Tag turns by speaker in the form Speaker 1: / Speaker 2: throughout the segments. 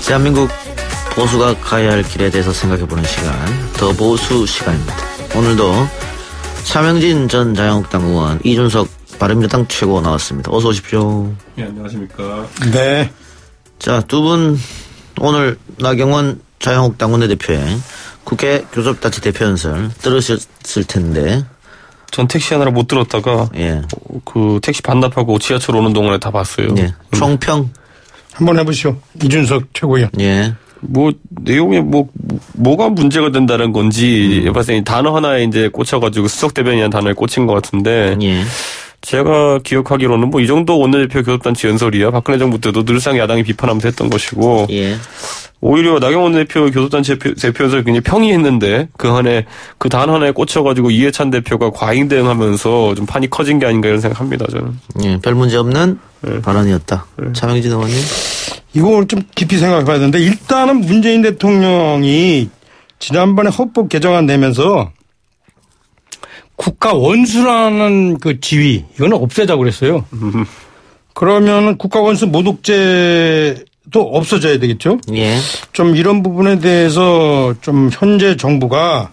Speaker 1: 대한민국 보수가 가야 할 길에 대해서 생각해보는 시간, 더 보수 시간입니다. 오늘도 차명진 전 자유한국당 의원, 이준석 바른미래당 최고 나왔습니다. 어서 오십시오.
Speaker 2: 네, 안녕하십니까.
Speaker 3: 네.
Speaker 1: 자, 두 분 오늘 나경원 자유한국당 원내대표의 국회 교섭단체 대표연설 들으셨을 텐데.
Speaker 2: 전 택시 하느라 못 들었다가
Speaker 1: 예.
Speaker 2: 그 택시 반납하고 지하철 오는 동안에 다 봤어요.
Speaker 1: 예. 총평
Speaker 3: 한번 해보시오. 이준석 최고위원.
Speaker 1: 예.
Speaker 2: 뭐 내용에 뭐가 문제가 된다는 건지 봤을 때 단어 하나에 이제 꽂혀가지고 수석 대변이라는 단어에 꽂힌 것 같은데.
Speaker 1: 예.
Speaker 2: 제가 기억하기로는 뭐 이 정도 원내대표 교섭단체 연설이야 박근혜 정부 때도 늘상 야당이 비판하면서 했던 것이고. 예. 오히려 나경원 대표 교섭단체 대표 연설 굉장히 평이했는데 그 안에 그 단 하나에 꽂혀가지고 이해찬 대표가 과잉 대응하면서 좀 판이 커진 게 아닌가 이런 생각합니다 저는.
Speaker 1: 예, 별 문제 없는 발언이었다. 차명진 의원님.
Speaker 3: 이거 좀 깊이 생각해봐야 되는데 일단은 문재인 대통령이 지난번에 헌법 개정안 내면서 국가 원수라는 그 지위 이거는 없애자고 그랬어요. 그러면은 국가 원수 모독죄 또 없어져야 되겠죠?
Speaker 1: 예.
Speaker 3: 좀 이런 부분에 대해서 좀 현재 정부가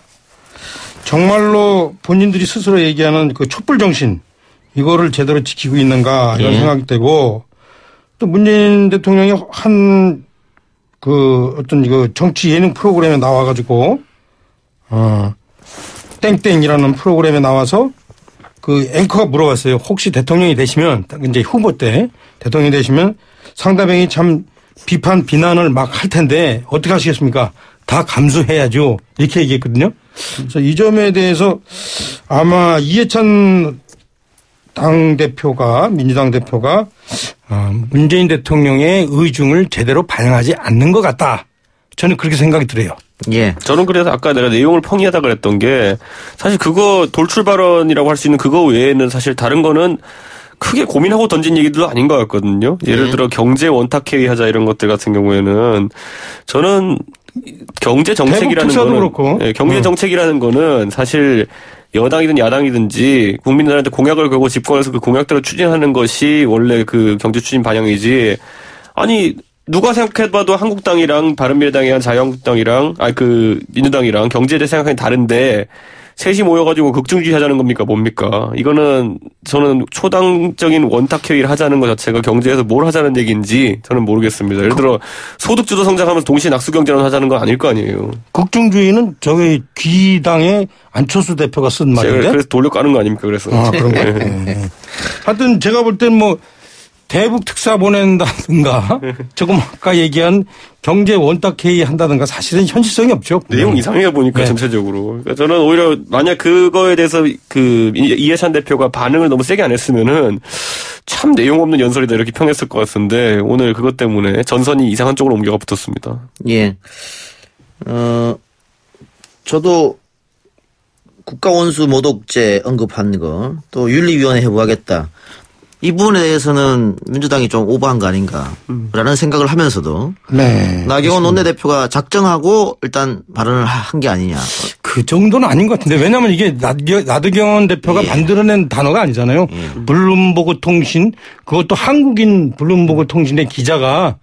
Speaker 3: 정말로 본인들이 스스로 얘기하는 그 촛불 정신 이거를 제대로 지키고 있는가 이런 생각이 되고 또 문재인 대통령이 한 그 어떤 그 정치 예능 프로그램에 나와가지고 땡땡이라는 프로그램에 나와서 그 앵커가 물어봤어요. 혹시 대통령이 되시면 이제 후보 때 대통령이 되시면 상대방이 참 비판 비난을 막 할 텐데 어떻게 하시겠습니까? 다 감수해야죠. 이렇게 얘기했거든요. 그래서 이 점에 대해서 아마 이해찬 당대표가 민주당 대표가 문재인 대통령의 의중을 제대로 반영하지 않는 것 같다. 저는 그렇게 생각이 들어요.
Speaker 1: 예.
Speaker 2: 저는 그래서 아까 내가 내용을 평이하다 그랬던 게 사실 그거 돌출 발언이라고 할 수 있는 그거 외에는 사실 다른 거는 크게 고민하고 던진 얘기도 아닌 것 같거든요. 예를 들어 경제 원탁회의 하자 이런 것들 같은 경우에는 저는 경제 정책이라는 거는 예, 경제 정책이라는 거는 사실 여당이든 야당이든지 국민들한테 공약을 걸고 집권해서 그 공약대로 추진하는 것이 원래 그 경제 추진 방향이지. 아니 누가 생각해봐도 한국당이랑 바른미래당이랑 자유한국당이랑 그 민주당이랑 경제에 생각하기 다른데 셋이 모여가지고 극중주의 하자는 겁니까 뭡니까? 이거는 저는 초당적인 원탁회의를 하자는 것 자체가 경제에서 뭘 하자는 얘기인지 저는 모르겠습니다. 예를 들어 소득주도 성장하면서 동시에 낙수경제론 하자는 건 아닐 거 아니에요.
Speaker 3: 극중주의는 저기 귀당의 안철수 대표가 쓴 말인데.
Speaker 2: 그래서 돌려 까는 거 아닙니까? 그래서.
Speaker 3: 그런 거. 네. 하여튼 제가 볼 땐 뭐 대북 특사 보낸다든가 조금 아까 얘기한 경제 원탁회의 한다든가 사실은 현실성이 없죠.
Speaker 2: 내용 이상해 보니까
Speaker 3: 네.
Speaker 2: 전체적으로. 그러니까 저는 오히려 만약 그거에 대해서 그 이해찬 대표가 반응을 너무 세게 안 했으면은 참 내용 없는 연설이다 이렇게 평했을 것 같은데 오늘 그것 때문에 전선이 이상한 쪽으로 옮겨가 붙었습니다.
Speaker 1: 예. 저도 국가원수 모독죄 언급한 거 또 윤리위원회 해부하겠다. 이 부분에 대해서는 민주당이 좀 오버한 거 아닌가라는 생각을 하면서도 나경원 원내대표가 작정하고 일단 발언을 한 게 아니냐.
Speaker 3: 그 정도는 아닌 것 같은데 왜냐하면 이게 나경원 대표가 만들어낸 단어가 아니잖아요. 블룸버그 통신 그것도 한국인 블룸버그 통신의 기자가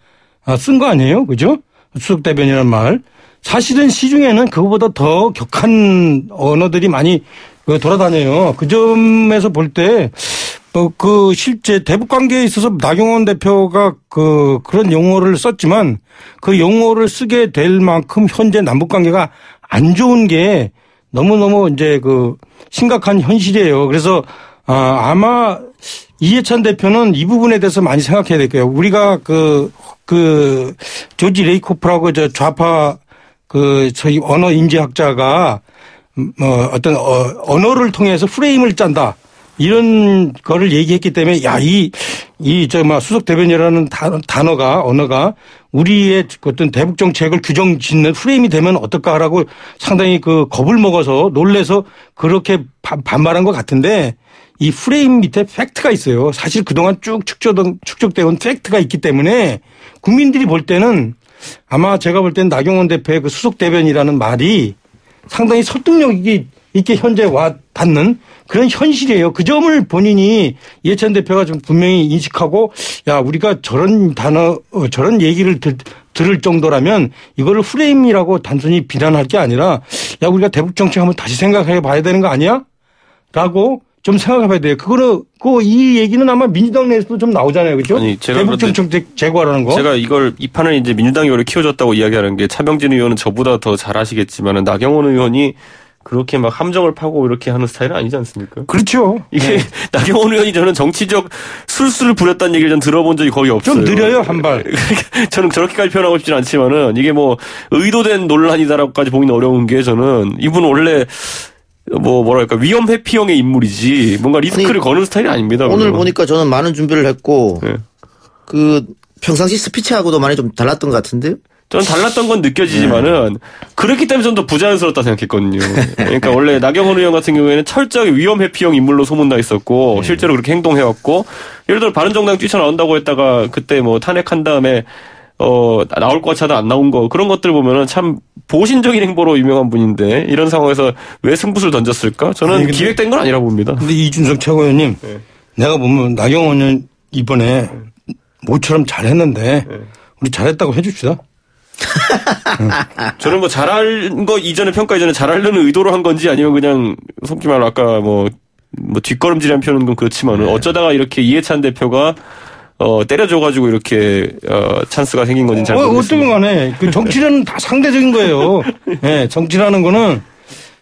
Speaker 3: 쓴 거 아니에요. 그죠? 수석 대변이라는 말. 사실은 시중에는 그거보다 더 격한 언어들이 많이 돌아다녀요. 그 점에서 볼 때 그 실제 대북 관계에 있어서 나경원 대표가 그런 용어를 썼지만 그 용어를 쓰게 될 만큼 현재 남북 관계가 안 좋은 게 너무너무 이제 그 심각한 현실이에요. 그래서 아마 이해찬 대표는 이 부분에 대해서 많이 생각해야 될 거예요. 우리가 그 조지 레이코프라고 저 좌파 저희 언어 인지학자가 어떤 언어를 통해서 프레임을 짠다. 이런 거를 얘기했기 때문에 수석 대변이라는 언어가 우리의 어떤 대북 정책을 규정 짓는 프레임이 되면 어떨까라고 상당히 겁을 먹어서 놀래서 그렇게 반발한 것 같은데 이 프레임 밑에 팩트가 있어요. 사실 그동안 쭉 축적되어 온 팩트가 있기 때문에 국민들이 볼 때는 아마 제가 볼 때는 나경원 대표의 그 수석 대변이라는 말이 상당히 설득력이 있게 현재 와 닿는 그런 현실이에요. 그 점을 본인이 이해찬 대표가 좀 분명히 인식하고 우리가 저런 단어, 저런 얘기를 들을 정도라면 이거를 프레임이라고 단순히 비난할 게 아니라 야 우리가 대북 정책 한번 다시 생각해 봐야 되는 거 아니야? 라고 좀 생각해 봐야 돼요. 이 얘기는 아마 민주당 내에서도 좀 나오잖아요. 그렇죠?
Speaker 2: 아니, 제가
Speaker 3: 대북 정책 제고하라는 거.
Speaker 2: 제가 이 판을 이제 민주당이 오히려 키워줬다고 이야기하는 게 차명진 의원은 저보다 더 잘 아시겠지만은 나경원 의원이 그렇게 막 함정을 파고 이렇게 하는 스타일은 아니지 않습니까?
Speaker 3: 그렇죠.
Speaker 2: 이게 네. 나경원 의원이 저는 정치적 술수를 부렸다는 얘기를 전 들어본 적이 거의 없어요.
Speaker 3: 좀 느려요, 한 발.
Speaker 2: 저는 저렇게까지 표현하고 싶진 않지만은 이게 뭐 의도된 논란이다라고까지 보기는 어려운 게 저는 이분은 원래 뭐랄까 위험 회피형의 인물이지 뭔가 리스크를 거는 스타일이 아닙니다.
Speaker 1: 오늘 그러면. 보니까 저는 많은 준비를 했고
Speaker 2: 네.
Speaker 1: 평상시 스피치하고도 많이 좀 달랐던 것 같은데요?
Speaker 2: 저는 달랐던 건 느껴지지만은 그렇기 때문에 좀 더 부자연스럽다 생각했거든요. 그러니까 원래 나경원 의원 같은 경우에는 철저하게 위험 회피형 인물로 소문나 있었고 실제로 그렇게 행동해왔고 예를 들어 바른정당 뛰쳐나온다고 했다가 그때 뭐 탄핵한 다음에 나올 것 같이 하다 안 나온 거 그런 것들 보면은 참 보신적인 행보로 유명한 분인데 이런 상황에서 왜 승부수를 던졌을까? 저는 기획된 건 아니라고 봅니다.
Speaker 3: 근데 이준석 최고위원님
Speaker 2: 네.
Speaker 3: 내가 보면 나경원 의원 이번에 모처럼 잘했는데 우리 잘했다고 해줍시다.
Speaker 2: 저는 뭐 잘한 거 이전에 평가 이전에 잘하려는 의도로 한 건지 아니면 그냥 속기 말로 아까 뭐 뒷걸음질한 표현은 좀 그렇지만은 어쩌다가 이렇게 이해찬 대표가 때려줘가지고 이렇게 찬스가 생긴 건지 잘 모르겠습니다.
Speaker 3: 어떤 간에 그 정치라는 다 상대적인 거예요. 네, 정치라는 거는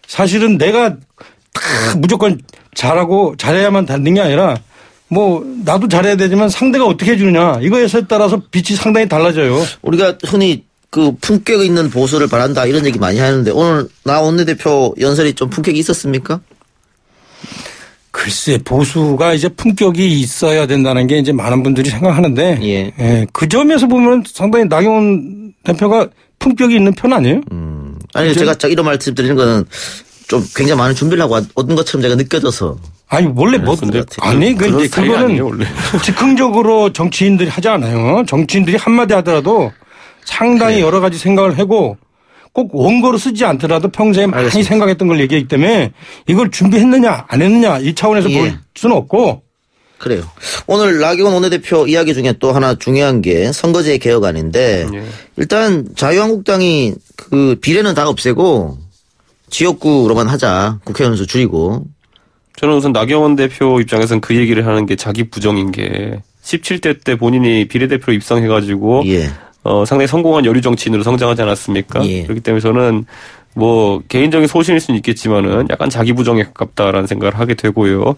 Speaker 3: 사실은 내가 다 무조건 잘하고 잘해야만 되는 게 아니라 뭐 나도 잘해야 되지만 상대가 어떻게 해주느냐 이거에 따라서 빛이 상당히 달라져요.
Speaker 1: 우리가 흔히 품격 있는 보수를 바란다 이런 얘기 많이 하는데 오늘 나 원내대표 연설이 좀 품격이 있었습니까?
Speaker 3: 글쎄 보수가 이제 품격이 있어야 된다는 게 이제 많은 분들이 생각하는데 예, 그 점에서 보면 상당히 나경원 대표가 품격이 있는 편 아니에요?
Speaker 1: 아니 제가 이런 말씀 드리는 거는 좀 굉장히 많은 준비를 하고 얻은 것처럼 제가 느껴져서.
Speaker 3: 아니 원래 그거는 즉흥적으로 정치인들이 하지 않아요. 정치인들이 한마디 하더라도 상당히 여러 가지 생각을 하고 꼭 원고로 쓰지 않더라도 평소에 많이 알겠습니다. 생각했던 걸 얘기하기 때문에 이걸 준비했느냐 안 했느냐 이 차원에서 볼 수는 없고.
Speaker 1: 그래요. 오늘 나경원 원내대표 이야기 중에 또 하나 중요한 게 선거제 개혁안인데 일단 자유한국당이 비례는 다 없애고 지역구로만 하자. 국회의원 수 줄이고.
Speaker 2: 저는 우선 나경원 대표 입장에서는 그 얘기를 하는 게 자기 부정인 게 17대 때 본인이 비례대표로 입성해가지고 상당히 성공한 여류 정치인으로 성장하지 않았습니까? 그렇기 때문에 저는 뭐 개인적인 소신일 수는 있겠지만은 약간 자기 부정에 가깝다라는 생각을 하게 되고요.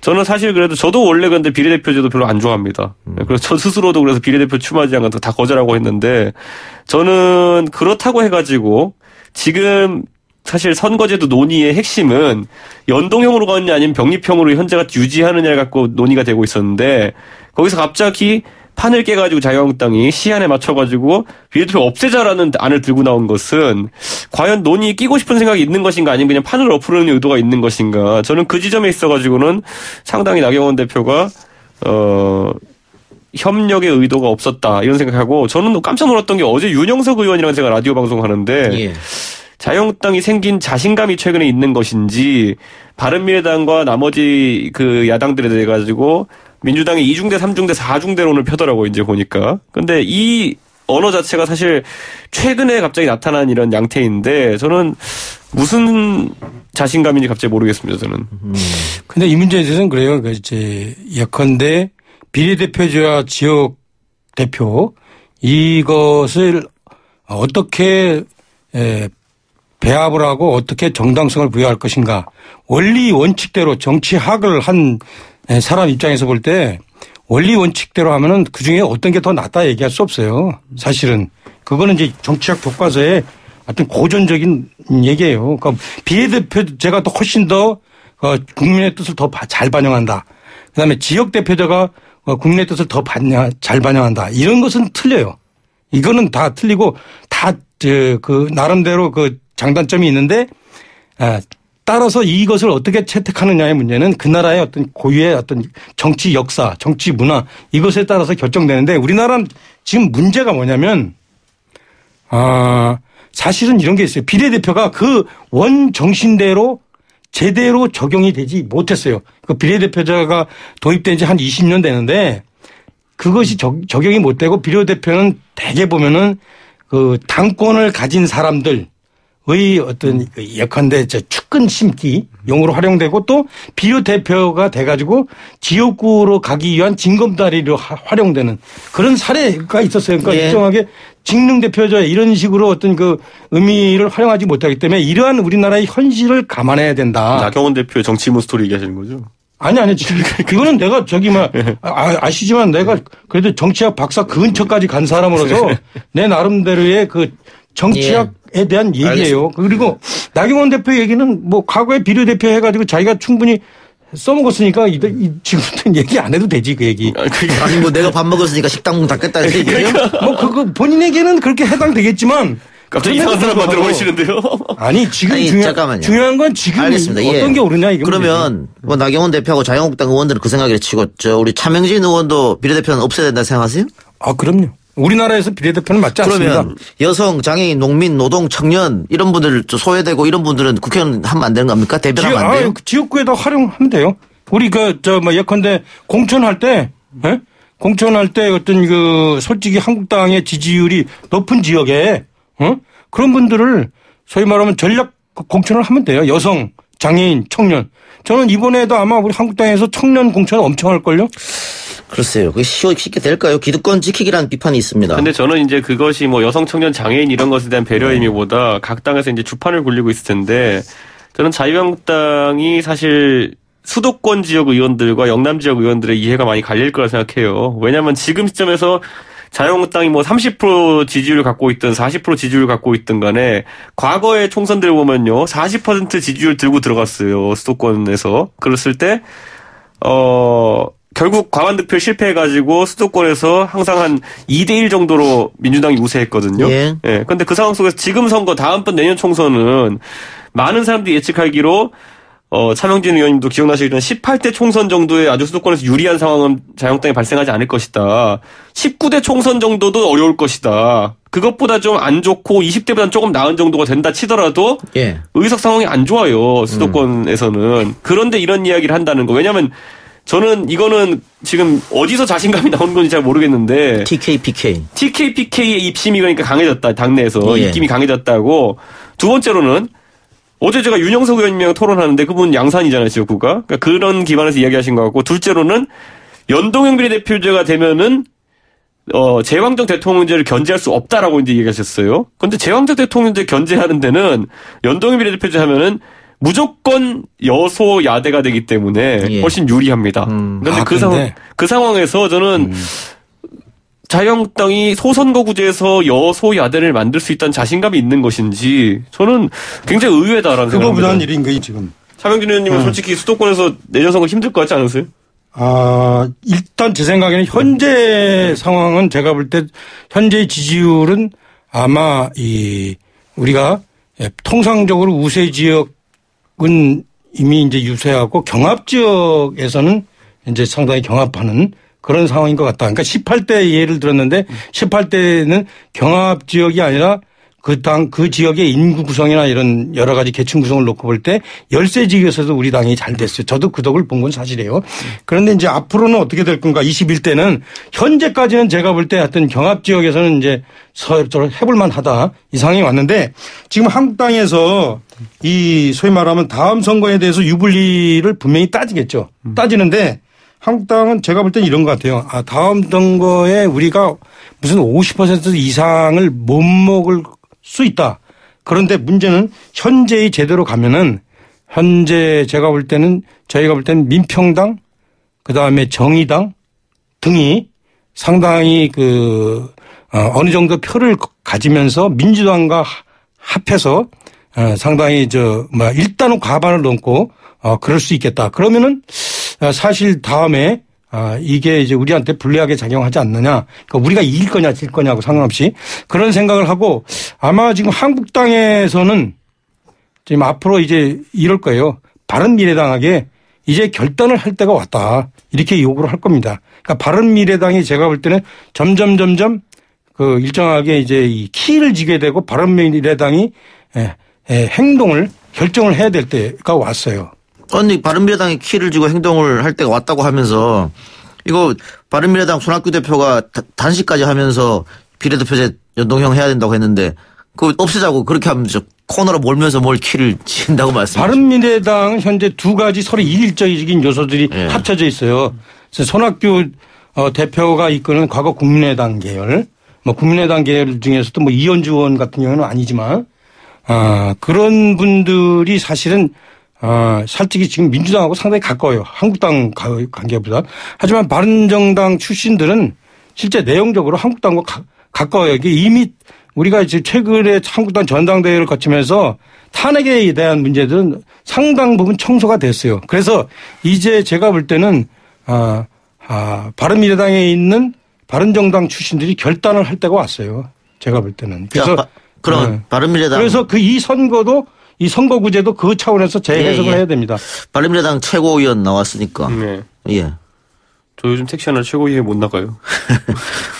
Speaker 2: 저는 사실 그래도 저도 원래 근데 비례대표제도 별로 안 좋아합니다. 그래서 저 스스로도 그래서 비례대표 출마하지 않은 다 거절하고 했는데 저는 그렇다고 해가지고 지금 사실 선거제도 논의의 핵심은 연동형으로 가느냐 아니면 병립형으로 현재가 유지하느냐를 갖고 논의가 되고 있었는데 거기서 갑자기 판을 깨가지고 자유한국당이 시한에 맞춰가지고 비례대표 없애자라는 안을 들고 나온 것은 과연 논의에 끼고 싶은 생각이 있는 것인가 아니면 그냥 판을 엎으려는 의도가 있는 것인가 저는 그 지점에 있어가지고는 상당히 나경원 대표가 협력의 의도가 없었다 이런 생각하고 저는 깜짝 놀랐던 게 어제 윤영석 의원이랑 제가 라디오 방송하는데 자유한국당이 생긴 자신감이 최근에 있는 것인지 바른미래당과 나머지 그 야당들에 대해 가지고 민주당이 2중대, 3중대, 4중대론을 펴더라고요, 이제 보니까. 근데 이 언어 자체가 사실 최근에 갑자기 나타난 이런 양태인데 저는 무슨 자신감인지 갑자기 모르겠습니다, 저는.
Speaker 3: 근데 이 문제에 대해서는 그래요. 이제 예컨대 비례대표제와 지역대표 이것을 어떻게 배합을 하고 어떻게 정당성을 부여할 것인가. 원리 원칙대로 정치학을 한 사람 입장에서 볼 때 원리 원칙대로 하면은 그중에 어떤 게 더 낫다 얘기할 수 없어요. 사실은. 그거는 이제 정치학 교과서의 어떤 고전적인 얘기예요. 그러니까 비례대표제가 더 훨씬 더 국민의 뜻을 더 잘 반영한다. 그다음에 지역대표제가 국민의 뜻을 더 잘 반영한다. 이런 것은 틀려요. 이거는 다 틀리고 다 그 나름대로 그 장단점이 있는데 따라서 이것을 어떻게 채택하느냐의 문제는 그 나라의 어떤 고유의 어떤 정치 역사, 정치 문화 이것에 따라서 결정되는데 우리나라는 지금 문제가 뭐냐면 사실은 이런 게 있어요. 비례대표가 그 원 정신대로 제대로 적용이 되지 못했어요. 그 비례대표제가 도입된 지 한 20년 되는데 그것이 적용이 못 되고 비례대표는 대개 보면은 그 당권을 가진 사람들의 어떤 예컨대 측근 심기 용으로 활용되고 또 비례대표가 돼가지고 지역구로 가기 위한 징검다리로 활용되는 그런 사례가 있었어요. 그러니까
Speaker 1: 예.
Speaker 3: 일정하게 직능대표자 이런 식으로 어떤 그 의미를 활용하지 못하기 때문에 이러한 우리나라의 현실을 감안해야 된다.
Speaker 2: 나경원 대표의 정치문 스토리 얘기하시는 거죠?
Speaker 3: 아니 지금 이거는 내가 아시지만 내가 그래도 정치학 박사 근처까지 간 사람으로서 내 나름대로의 그 정치학에 대한 얘기예요.
Speaker 1: 알겠습니다.
Speaker 3: 그리고 나경원 대표 얘기는 뭐 과거에 비례대표 해가지고 자기가 충분히 써먹었으니까 지금부터는 얘기 안 해도 되지 그 얘기.
Speaker 1: 아니 뭐 내가 밥 먹었으니까 식당 문 닫겠다는 얘기예요?
Speaker 3: 뭐 그거 본인에게는 그렇게 해당되겠지만.
Speaker 2: 갑자기 이상한 사람 만들어 보이시는데요?
Speaker 3: 아니 지금
Speaker 1: 잠깐만요.
Speaker 3: 중요한 건 지금
Speaker 1: 알겠습니다.
Speaker 3: 어떤
Speaker 1: 예.
Speaker 3: 게 옳으냐 이거.
Speaker 1: 그러면 뭐 나경원 대표하고 자유한국당 의원들은 그 생각을 치고 우리 차명진 의원도 비례대표는 없애야 된다 생각하세요?
Speaker 3: 아 그럼요. 우리나라에서 비례대표는 맞지 않습니다.
Speaker 1: 그러면 여성, 장애인, 농민, 노동, 청년 이런 분들 소외되고 이런 분들은 국회의원 하면 안 되는 겁니까? 대변하면 안 돼요?
Speaker 3: 지역구에다 활용하면 돼요. 우리 예컨대 공천할 때, 예? 공천할 때 어떤 솔직히 한국당의 지지율이 높은 지역에, 그런 분들을 소위 말하면 전략 공천을 하면 돼요. 여성, 장애인, 청년. 저는 이번에도 아마 우리 한국당에서 청년 공천을 엄청 할걸요?
Speaker 1: 글쎄요. 그게 쉽게 될까요? 기득권 지키기라는 비판이 있습니다.
Speaker 2: 근데 저는 이제 그것이 뭐 여성, 청년, 장애인 이런 것에 대한 배려의 의미보다 각 당에서 이제 주판을 굴리고 있을 텐데 저는 자유한국당이 사실 수도권 지역 의원들과 영남 지역 의원들의 이해가 많이 갈릴 거라 생각해요. 왜냐하면 지금 시점에서 자유한국당이 뭐 30% 지지율을 갖고 있든 40% 지지율을 갖고 있든 간에 과거의 총선들 보면요. 40% 지지율 들고 들어갔어요. 수도권에서. 그랬을 때 결국 과반득표 실패해가지고 수도권에서 항상 한 2대1 정도로 민주당이 우세했거든요.
Speaker 1: 예.
Speaker 2: 예. 근데 그 상황 속에서 지금 선거 다음번 내년 총선은 많은 사람들이 예측하기로 차명진 의원님도 기억나시겠지만 18대 총선 정도의 아주 수도권에서 유리한 상황은 자유한국당에 발생하지 않을 것이다. 19대 총선 정도도 어려울 것이다. 그것보다 좀 안 좋고 20대보다는 조금 나은 정도가 된다 치더라도
Speaker 1: 예.
Speaker 2: 의석 상황이 안 좋아요. 수도권에서는. 그런데 이런 이야기를 한다는 거. 왜냐하면 저는 이거는 지금 어디서 자신감이 나오는 건지 잘 모르겠는데 TKPK의 입심이 그러니까 강해졌다. 당내에서
Speaker 1: 예.
Speaker 2: 입김이 강해졌다고. 두 번째로는 어제 제가 윤영석 의원님이랑 토론하는데 그분 양산이잖아요. 지역구가. 그러니까 그런 기반에서 이야기하신 것 같고 둘째로는 연동형 비례대표제가 되면은 제왕적 대통령제를 견제할 수 없다라고 이제 얘기하셨어요. 그런데 제왕적 대통령제 견제하는 데는 연동형 비례대표제 하면은 무조건 여소야대가 되기 때문에
Speaker 1: 예.
Speaker 2: 훨씬 유리합니다. 그런데 그 상황에서 저는 자유한국당이 소선거구제에서 여소야대를 만들 수 있다는 자신감이 있는 것인지 저는 굉장히 의외다라는 생각입니다.
Speaker 3: 그거보다는 일인 거예요 지금.
Speaker 2: 차명진 의원님은 솔직히 수도권에서 내년 선거 힘들 것 같지 않으세요?
Speaker 3: 일단 제 생각에는 현재 상황은 제가 볼 때 현재의 지지율은 아마 우리가 통상적으로 우세 지역은 이미 이제 유세하고 경합 지역에서는 이제 상당히 경합하는 그런 상황인 것 같다. 그러니까 18대 예를 들었는데 18대는 경합 지역이 아니라 그 지역의 인구 구성이나 이런 여러 가지 계층 구성을 놓고 볼 때 열세 지역에서도 우리 당이 잘 됐어요. 저도 그 덕을 본 건 사실이에요. 그런데 이제 앞으로는 어떻게 될 건가? 21대는 현재까지는 제가 볼 때 하여튼 경합 지역에서는 이제 해볼만 하다. 이 상황이 왔는데 지금 한국당에서 이 소위 말하면 다음 선거에 대해서 유불리를 분명히 따지겠죠. 따지는데 한국당은 제가 볼 땐 이런 것 같아요. 다음 선거에 우리가 무슨 50% 이상을 못 먹을 수 있다. 그런데 문제는 현재의 제대로 가면은 현재 저희가 볼 때는 민평당 그다음에 정의당 등이 상당히 어느 정도 표를 가지면서 민주당과 합해서 상당히 일단은 과반을 넘고 그럴 수 있겠다. 그러면은 사실 다음에 이게 이제 우리한테 불리하게 작용하지 않느냐. 그러니까 우리가 이길 거냐 질 거냐고 상관없이 그런 생각을 하고 아마 지금 한국당에서는 지금 앞으로 이제 이럴 거예요. 바른미래당에게 이제 결단을 할 때가 왔다. 이렇게 요구를 할 겁니다. 그러니까 바른미래당이 제가 볼 때는 점점 일정하게 이제 이 키를 쥐게 되고 바른미래당이 행동을 결정을 해야 될 때가 왔어요.
Speaker 1: 아니 바른미래당이 키를 쥐고 행동을 할 때가 왔다고 하면서 이거 바른미래당 손학규 대표가 단식까지 하면서 비례대표제 연동형 해야 된다고 했는데 그거 없애자고 그렇게 하면 코너로 몰면서 뭘 키를 친다고 말씀하시죠.
Speaker 3: 바른미래당 현재 두 가지 서로 일적인 요소들이 합쳐져 있어요. 그래서 손학규 대표가 이끄는 과거 국민의당 계열, 뭐 국민의당 계열 중에서도 뭐 이현주 의원 같은 경우는 아니지만 그런 분들이 사실은 솔직히 지금 민주당하고 상당히 가까워요. 한국당 관계보다. 하지만 바른정당 출신들은 실제 내용적으로 한국당과 가까워요. 이게 이미 우리가 이제 최근에 한국당 전당대회를 거치면서 탄핵에 대한 문제들은 상당 부분 청소가 됐어요. 그래서 이제 제가 볼 때는 바른미래당에 있는 바른정당 출신들이 결단을 할 때가 왔어요. 제가 볼 때는. 그래서
Speaker 1: 그럼 바른미래당
Speaker 3: 그래서 이 선거도 이 선거구제도 그 차원에서 재해석을 해야 됩니다.
Speaker 1: 바른미래당 최고위원 나왔으니까.
Speaker 2: 네.
Speaker 1: 예.
Speaker 2: 저 요즘 택시 하나 최고위에 못 나가요.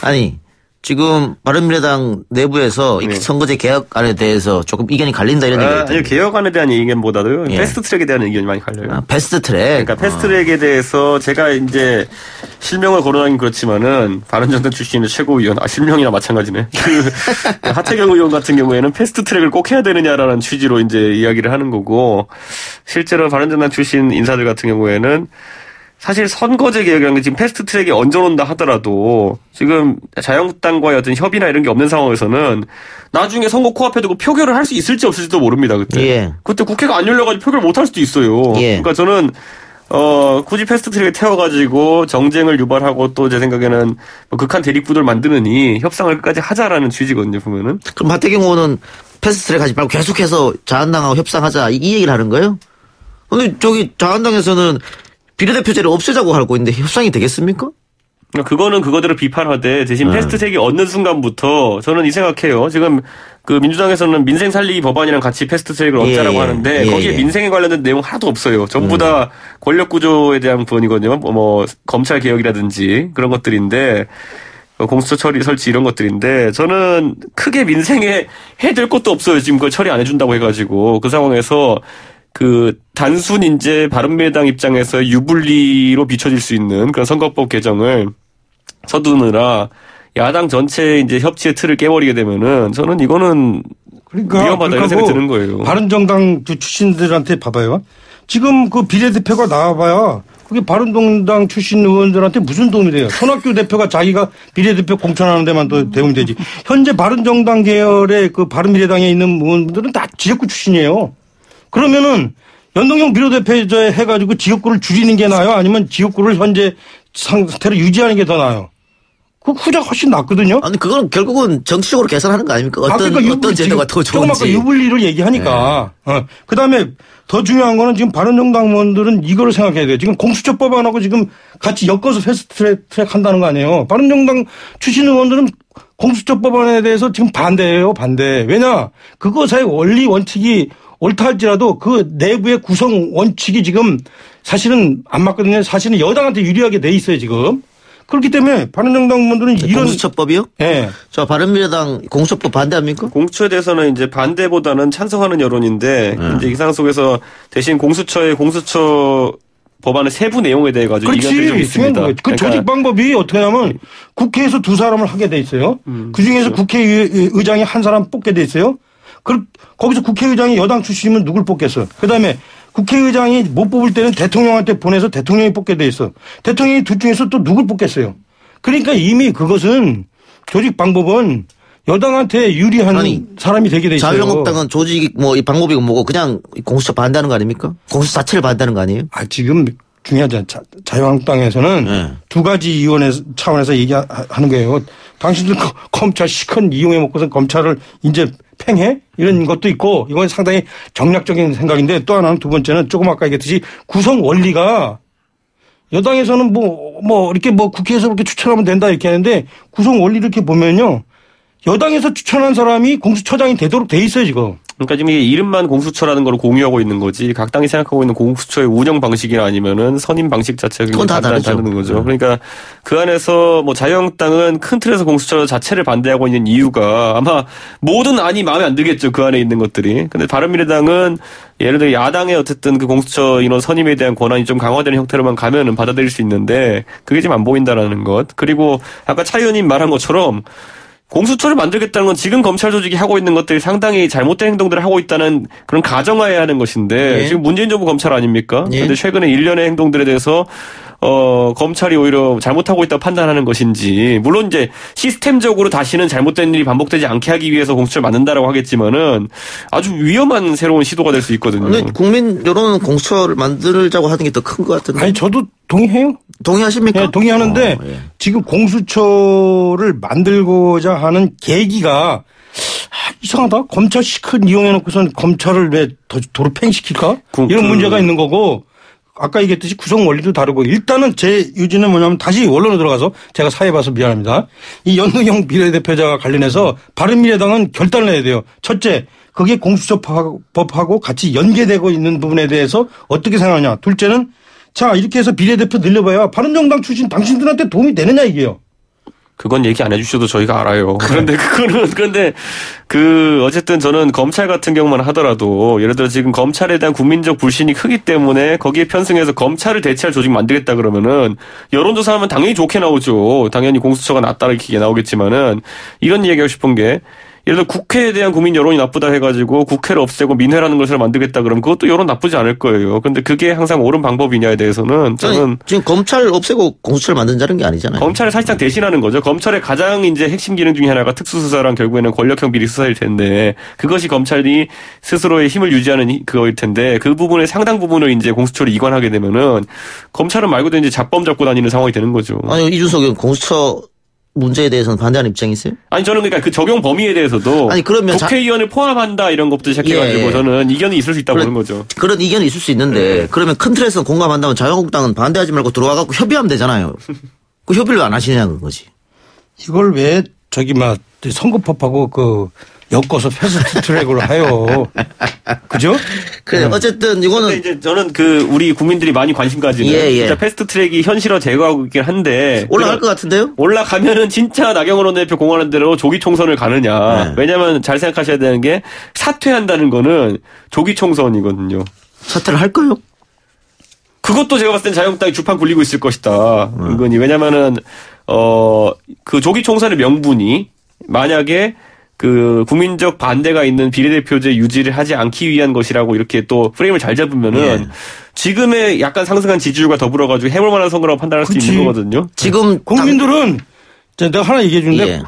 Speaker 1: 아니 지금 바른미래당 내부에서 이 선거제 개혁안에 대해서 조금 의견이 갈린다 이런 얘기가 있던데.
Speaker 2: 아니요. 개혁안에 대한 의견보다도요. 패스트트랙에 대한 의견이 많이 갈려요.
Speaker 1: 패스트트랙.
Speaker 2: 그러니까 패스트트랙에 대해서 제가 이제 실명을 거론하긴 그렇지만은 바른정당 출신의 최고위원, 실명이나 마찬가지네. 하태경 의원 같은 경우에는 패스트트랙을 꼭 해야 되느냐라는 취지로 이제 이야기를 하는 거고, 실제로 바른정당 출신 인사들 같은 경우에는 사실 선거제 개혁이라는 게 지금 패스트트랙에 얹어놓는다 하더라도 지금 자유한국당과의 어떤 협의나 이런 게 없는 상황에서는 나중에 선거 코앞에 두고 표결을 할 수 있을지 없을지도 모릅니다. 그때. 그때 국회가 안 열려가지고 표결을 못 할 수도 있어요. 그러니까 저는 굳이 패스트트랙에 태워가지고 정쟁을 유발하고 또 제 생각에는 극한 대립구도를 만드느니 협상을 끝까지 하자라는 취지거든요. 보면은.
Speaker 1: 그럼 하태경 의원은 패스트트랙 하지 말고 계속해서 자한당하고 협상하자 이 얘기를 하는 거예요? 근데 저기 자한당에서는 비례대표제를 없애자고 하고 있는데 협상이 되겠습니까?
Speaker 2: 그거는 그거대로 비판하되 대신 패스트트랙이 얻는 순간부터 저는 이 생각해요. 지금 그 민주당에서는 민생 살리기 법안이랑 같이 패스트트랙을 얻자라고 하는데 거기에 민생에 관련된 내용 하나도 없어요. 전부 다 권력 구조에 대한 부분이거든요. 뭐 검찰 개혁이라든지 그런 것들인데 공수처 처리 설치 이런 것들인데 저는 크게 민생에 해될 것도 없어요. 지금 그걸 처리 안 해준다고 해가지고 그 상황에서 그 단순 이제 바른미래당 입장에서 유불리로 비춰질 수 있는 그런 선거법 개정을 서두느라 야당 전체 이제 협치의 틀을 깨버리게 되면은 저는 이거는 위험하다 이런 생각이 드는 거예요.
Speaker 3: 바른정당 출신들한테 봐봐요. 지금 그 비례대표가 나와봐야 그게 바른정당 출신 의원들한테 무슨 도움이 돼요. 손학규 대표가 자기가 비례대표 공천하는 데만 더 도움이 되지. 현재 바른정당 계열의 그 바른미래당에 있는 의원들은 다 지역구 출신이에요. 그러면은 연동형 비례대표제 해가지고 지역구를 줄이는 게 나아요? 아니면 지역구를 현재 상태로 유지하는 게 더 나아요? 그 후자가 훨씬 낫거든요.
Speaker 1: 아니 그건 결국은 정치적으로 계산하는 거 아닙니까?
Speaker 3: 그러니까
Speaker 1: 어떤 제도가 더 좋은지.
Speaker 3: 조금 아까 유불리를 얘기하니까. 그다음에 더 중요한 거는 지금 바른정당 의원들은 이거를 생각해야 돼요. 지금 공수처 법안하고 지금 같이 엮어서 패스트트랙 한다는 거 아니에요. 바른정당 출신 의원들은 공수처 법안에 대해서 지금 반대예요. 반대. 왜냐? 그것의 원리 원칙이 옳다 할지라도 그 내부의 구성 원칙이 지금 사실은 안 맞거든요. 사실은 여당한테 유리하게 돼 있어요, 지금. 그렇기 때문에 바른정당 의원들은 이런.
Speaker 1: 공수처법이요?
Speaker 3: 네.
Speaker 1: 저 바른미래당 공수처법 반대합니까?
Speaker 2: 공수처에 대해서는 이제 반대보다는 찬성하는 여론인데 이제 이 상황 속에서 대신 공수처 법안의 세부 내용에 대해 가지고 이견들이 좀 있습니다.
Speaker 3: 그 조직 방법이 어떻게 하면 국회에서 두 사람을 하게 돼 있어요. 그중에서 그렇죠. 국회의장이 한 사람 뽑게 돼 있어요. 거기서 국회의장이 여당 출신이면 누굴 뽑겠어. 그다음에 국회의장이 못 뽑을 때는 대통령한테 보내서 대통령이 뽑게 돼 있어. 대통령이 둘 중에서 또 누굴 뽑겠어요. 그러니까 이미 그것은 조직 방법은 여당한테 유리한 사람이 되게 돼 있어요.
Speaker 1: 자유한국당은 조직 이 방법이 뭐고 그냥 공수처 반대하는 거 아닙니까? 공수처 자체를 반대하는 거 아니에요?
Speaker 3: 지금 중요하지. 자유한국당에서는 두 가지 이원의 차원에서 얘기하는 거예요. 당신들 검찰 시큰 이용해 먹고서 검찰을 이제 팽해? 이런 것도 있고 이건 상당히 정략적인 생각인데 또 하나는 두 번째는 조금 아까 얘기했듯이 구성 원리가 여당에서는 이렇게 국회에서 그렇게 추천하면 된다 이렇게 하는데 구성 원리 이렇게 보면요. 여당에서 추천한 사람이 공수처장이 되도록 돼 있어요, 지금.
Speaker 2: 그러니까 지금 이게 이름만 공수처라는 걸 공유하고 있는 거지 각 당이 생각하고 있는 공수처의 운영 방식이나 아니면은 선임 방식 자체가 굉장히 다르는 거죠. 그러니까 그 안에서 뭐 자유한국당은 큰 틀에서 공수처 자체를 반대하고 있는 이유가 아마 모든 안이 마음에 안 들겠죠. 그 안에 있는 것들이. 근데 바른미래당은 예를 들어 야당의 어쨌든 그 공수처 인원 선임에 대한 권한이 좀 강화되는 형태로만 가면은 받아들일 수 있는데 그게 지금 안 보인다라는 것. 그리고 아까 차 의원님 말한 것처럼 공수처를 만들겠다는 건 지금 검찰 조직이 하고 있는 것들이 상당히 잘못된 행동들을 하고 있다는 그런 가정하에 하는 것인데 지금 문재인 정부 검찰 아닙니까? 그런데 최근에 일련의 행동들에 대해서 검찰이 오히려 잘못하고 있다고 판단하는 것인지 물론 이제 시스템적으로 다시는 잘못된 일이 반복되지 않게 하기 위해서 공수처를 만든다라고 하겠지만은 아주 위험한 새로운 시도가 될 수 있거든요.
Speaker 1: 근데 국민 여론은 공수처를 만들자고 하는 게 더 큰 것 같은데.
Speaker 3: 아니 저도 동의해요.
Speaker 1: 동의하십니까?
Speaker 3: 네, 동의하는데 지금 공수처를 만들고자 하는 계기가 이상하다. 검찰 시큰 이용해놓고선 검찰을 왜 도로 팽시킬까? 이런 문제가 있는 거고 아까 얘기했듯이 구성 원리도 다르고 일단은 제 유지는 뭐냐면 다시 원론으로 들어가서 제가 사회 봐서 미안합니다. 이 연동형 비례대표자와 관련해서 바른미래당은 결단을 해야 돼요. 첫째, 그게 공수처법하고 같이 연계되고 있는 부분에 대해서 어떻게 생각하냐. 둘째는 자 이렇게 해서 비례대표 늘려봐야 바른정당 출신 당신들한테 도움이 되느냐 이게요.
Speaker 2: 그건 얘기 안 해주셔도 저희가 알아요. 그런데 어쨌든 저는 검찰 같은 경우만 하더라도 예를 들어 지금 검찰에 대한 국민적 불신이 크기 때문에 거기에 편승해서 검찰을 대체할 조직 만들겠다 그러면은 여론조사하면 당연히 좋게 나오죠. 당연히 공수처가 낫다 이렇게 나오겠지만은 이런 얘기하고 싶은 게 예를 들어 국회에 대한 국민 여론이 나쁘다 해가지고 국회를 없애고 민회라는 것을 만들겠다 그러면 그것도 여론 나쁘지 않을 거예요. 그런데 그게 항상 옳은 방법이냐에 대해서는 저는
Speaker 1: 지금 검찰 없애고 공수처를 만든다는 게 아니잖아요.
Speaker 2: 검찰을 사실상 대신하는 거죠. 검찰의 가장 이제 핵심 기능 중에 하나가 특수수사랑 결국에는 권력형 비리 수사일 텐데 그것이 검찰이 스스로의 힘을 유지하는 그거일 텐데 그 부분의 상당 부분을 이제 공수처로 이관하게 되면은 검찰은 말 그대로 이제 잡범 잡고 다니는 상황이 되는 거죠.
Speaker 1: 아니 이준석 의원 공수처 문제에 대해서는 반대하는 입장이 있어요?
Speaker 2: 아니 저는 그러니까 그 적용 범위에 대해서도
Speaker 1: 아니 그러면
Speaker 2: 국회의원을 포함한다 이런 것부터 시작해가지고 저는 이견이 있을 수 있다고 보는 거죠.
Speaker 1: 그런 이견이 있을 수 있는데 그러면 큰 틀에서 공감한다면 자유한국당은 반대하지 말고 들어와갖고 협의하면 되잖아요. 그 협의를 안 하시냐는 거지.
Speaker 3: 이걸 왜 선거법하고 엮어서 패스트 트랙으로 해요. 그죠?
Speaker 1: 그래 어쨌든 이거는
Speaker 2: 이제 저는 우리 국민들이 많이 관심 가지는 진짜 패스트 트랙이 현실화 제거하고 있긴 한데
Speaker 1: 올라갈 것 같은데요?
Speaker 2: 올라가면은 진짜 나경원 원내대표 공언한 대로 조기 총선을 가느냐. 왜냐하면 잘 생각하셔야 되는 게 사퇴한다는 거는 조기 총선이거든요.
Speaker 1: 사퇴를 할까요?
Speaker 2: 그것도 제가 봤을 땐 자유한국당이 주판 굴리고 있을 것이다. 은근히 왜냐면은 그 조기 총선의 명분이 만약에 그 국민적 반대가 있는 비례대표제 유지를 하지 않기 위한 것이라고 이렇게 또 프레임을 잘 잡으면은 지금의 약간 상승한 지지율과 더불어가지고 해볼 만한 선거라고 판단할 수 있는 거거든요.
Speaker 1: 지금
Speaker 3: 국민들은 내가 하나 얘기해 주는데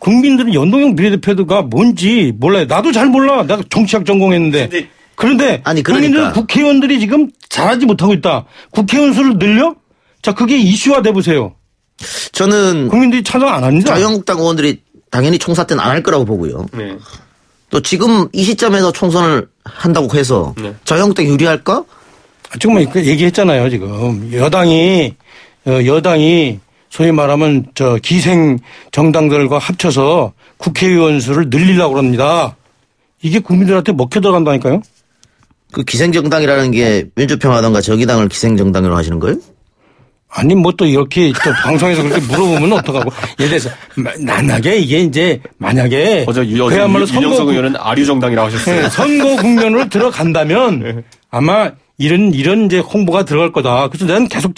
Speaker 3: 국민들은 연동형 비례대표가 뭔지 몰라요. 나도 잘 몰라. 내가 정치학 전공했는데. 그런데 국민들은 국회의원들이 지금 잘하지 못하고 있다. 국회의원 수를 늘려? 자 그게 이슈화돼 보세요.
Speaker 1: 저는
Speaker 3: 국민들이 찬성 안 합니다.
Speaker 1: 자유한국당 의원들이 당연히 총사 때는 안 할 거라고 보고요. 또 지금 이 시점에서 총선을 한다고 해서 자유한국당이 유리할까?
Speaker 3: 지금 얘기했잖아요. 지금 여당이 소위 말하면 기생 정당들과 합쳐서 국회의원 수를 늘리려고 합니다. 이게 국민들한테 먹혀 들어간다니까요.
Speaker 1: 그 기생정당이라는 게 민주평화당과 정의당을 기생정당으로 하시는 거예요?
Speaker 3: 아니 또 이렇게 또 방송에서 그렇게 물어보면 어떡하고 예를 들어서 만약에 이게 이제 만약에
Speaker 2: 그야말로 윤영석 의원은 아류정당이라고 하셨어요.
Speaker 3: 선거 국면으로 들어간다면 아마 이런 이제 홍보가 들어갈 거다. 그래서 나는 계속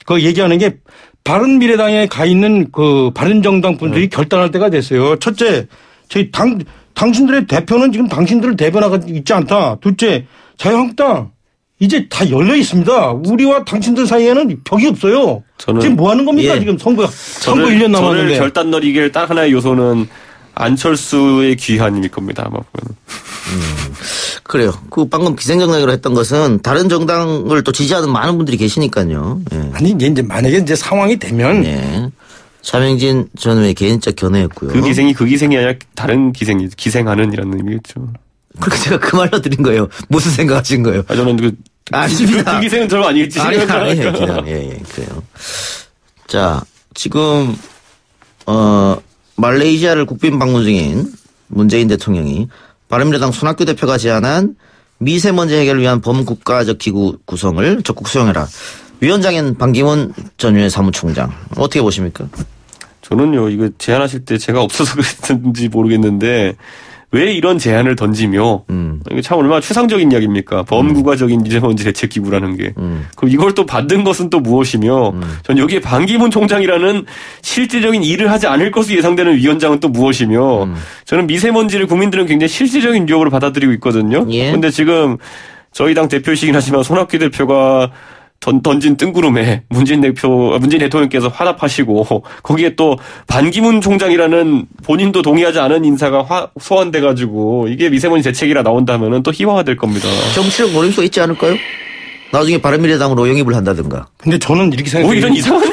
Speaker 3: 그 얘기하는 게 바른미래당에 가 있는 그 바른정당 분들이 결단할 때가 됐어요. 첫째, 저희 당신들의 대표는 지금 당신들을 대변하고 있지 않다. 둘째, 자유한국당 이제 다 열려 있습니다. 우리와 당신들 사이에는 벽이 없어요. 지금 뭐 하는 겁니까? 지금 선거 1년 남았는데.
Speaker 2: 저를 결단널 이길 딱 하나의 요소는 안철수의 귀환일 겁니다. 아마 보면.
Speaker 1: 그래요. 그 방금 기생정당이라고 했던 것은 다른 정당을 또 지지하는 많은 분들이 계시니까요.
Speaker 3: 아니 이제 만약에 이제 상황이 되면.
Speaker 1: 차명진 전 의원의 개인적 견해였고요.
Speaker 2: 그 기생이 아니라 다른 기생하는 이라는 의미겠죠.
Speaker 1: 그렇게 제가 그 말로 드린 거예요. 무슨 생각하신 거예요?
Speaker 2: 저는
Speaker 1: 아닙니다.
Speaker 2: 그 기생은 저는 아니겠지.
Speaker 1: 아니에요. 그래요. 자, 지금 말레이시아를 국빈 방문 중인 문재인 대통령이 바른미래당 손학규 대표가 제안한 미세먼지 해결을 위한 범국가적 기구 구성을 적극 수용해라. 위원장인 반기문 전 유엔 사무총장 어떻게 보십니까?
Speaker 2: 저는요 이거 제안하실 때 제가 없어서 그랬는지 모르겠는데 왜 이런 제안을 던지며 이게 참 얼마나 추상적인 이야기입니까? 범국가적인 미세먼지 대책 기구라는 게. 그럼 이걸 또 받은 것은 또 무엇이며 전 여기에 반기문 총장이라는 실질적인 일을 하지 않을 것으로 예상되는 위원장은 또 무엇이며 저는 미세먼지를 국민들은 굉장히 실질적인 유혹으로 받아들이고 있거든요. 그런데 지금 저희 당 대표이시긴 하지만 손학규 대표가 던진 뜬구름에 문재인 대통령께서 화답하시고 거기에 또 반기문 총장이라는 본인도 동의하지 않은 인사가 소환돼가지고 이게 미세먼지 대책이라 나온다면은 또 희화화될 겁니다.
Speaker 1: 정치적 노림수가 있지 않을까요? 나중에 바른미래당으로 영입을 한다든가.
Speaker 3: 근데 저는 이렇게 생각해요.
Speaker 2: 뭐 이런 이상한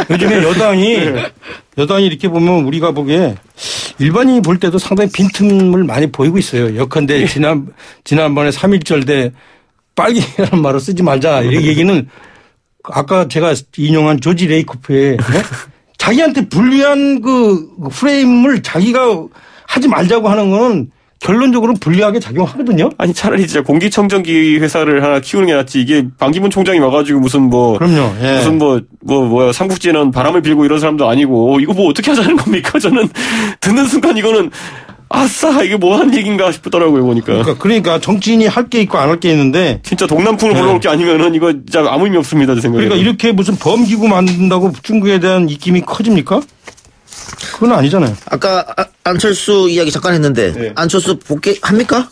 Speaker 3: 요즘에 여당이 이렇게 보면 우리가 보기에 일반인이 볼 때도 상당히 빈틈을 많이 보이고 있어요. 예컨대 지난번에 3.1절 때 빨갱이라는 말을 쓰지 말자. 이 얘기는 아까 제가 인용한 조지 레이코프의 자기한테 불리한 그 프레임을 자기가 하지 말자고 하는 건 결론적으로 불리하게 작용하거든요.
Speaker 2: 아니 차라리 진짜 공기청정기 회사를 하나 키우는 게 낫지. 이게 반기문 총장이 와가지고 무슨
Speaker 3: 그럼요. 예.
Speaker 2: 무슨 뭐야 삼국지는 바람을 빌고 이런 사람도 아니고 이거 뭐 어떻게 하자는 겁니까? 저는 듣는 순간 이거는 아싸 이게 뭐 하는 얘기인가 싶더라고요 보니까.
Speaker 3: 그러니까 정치인이 할 게 있고 안 할 게 있는데
Speaker 2: 진짜 동남풍을 불러올 게 아니면은 이거 진짜 아무 의미 없습니다 제 생각에.
Speaker 3: 그러니까 이렇게 무슨 범기구 만든다고 중국에 대한 입김이 커집니까? 그건 아니잖아요.
Speaker 1: 아까 안철수 이야기 잠깐 했는데
Speaker 2: 네.
Speaker 1: 안철수 복귀합니까?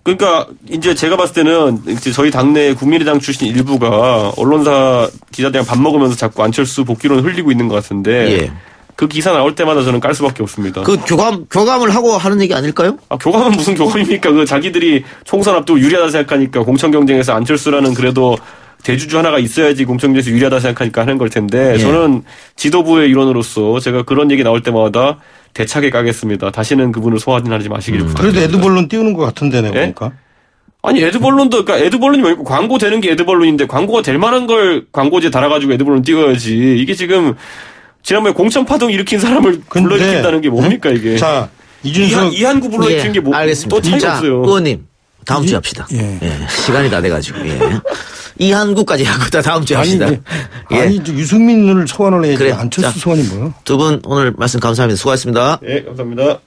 Speaker 2: 그러니까 이제 제가 봤을 때는 이제 저희 당내 국민의당 출신 일부가 언론사 기자들이랑 밥 먹으면서 자꾸 안철수 복귀론을 흘리고 있는 것 같은데
Speaker 1: 예.
Speaker 2: 그 기사 나올 때마다 저는 깔 수밖에 없습니다.
Speaker 1: 그 교감을 하고 하는 얘기 아닐까요?
Speaker 2: 교감은 무슨 교감입니까? 그 자기들이 총선 앞두고 유리하다 생각하니까 공천 경쟁에서 안철수라는 그래도 대주주 하나가 있어야지 공천 경쟁에서 유리하다 생각하니까 하는 걸 텐데
Speaker 1: 예.
Speaker 2: 저는 지도부의 일원으로서 제가 그런 얘기 나올 때마다 대차게 까겠습니다. 다시는 그분을 소환하지 마시길 부탁드립니다.
Speaker 3: 그래도 에드벌룬 띄우는 것 같은데 내가 보니까.
Speaker 2: 아니 에드벌룬도 그러니까 에드벌룬이 뭐고 광고 되는 게 에드벌룬인데 광고가 될 만한 걸 광고지에 달아가지고 에드벌룬 띄워야지. 이게 지금 지난번에 공천 파동 일으킨 사람을 불러일으킨다는 게 뭡니까 이게?
Speaker 3: 자 이준석
Speaker 2: 이한구 불러일으킨 게 뭐?
Speaker 1: 알겠습니다.
Speaker 2: 또 차이가
Speaker 1: 자,
Speaker 2: 없어요.
Speaker 1: 의원님 다음 주에 합시다.
Speaker 3: 예.
Speaker 1: 예, 시간이 다 돼가지고 이한구까지 하고 다음 주에 합시다.
Speaker 3: 아니 유승민을 소환을 해야지
Speaker 1: 그래,
Speaker 3: 안철수
Speaker 1: 자.
Speaker 3: 소환이 뭐야?
Speaker 1: 두 분 오늘 말씀 감사합니다. 수고하셨습니다.
Speaker 2: 네, 감사합니다.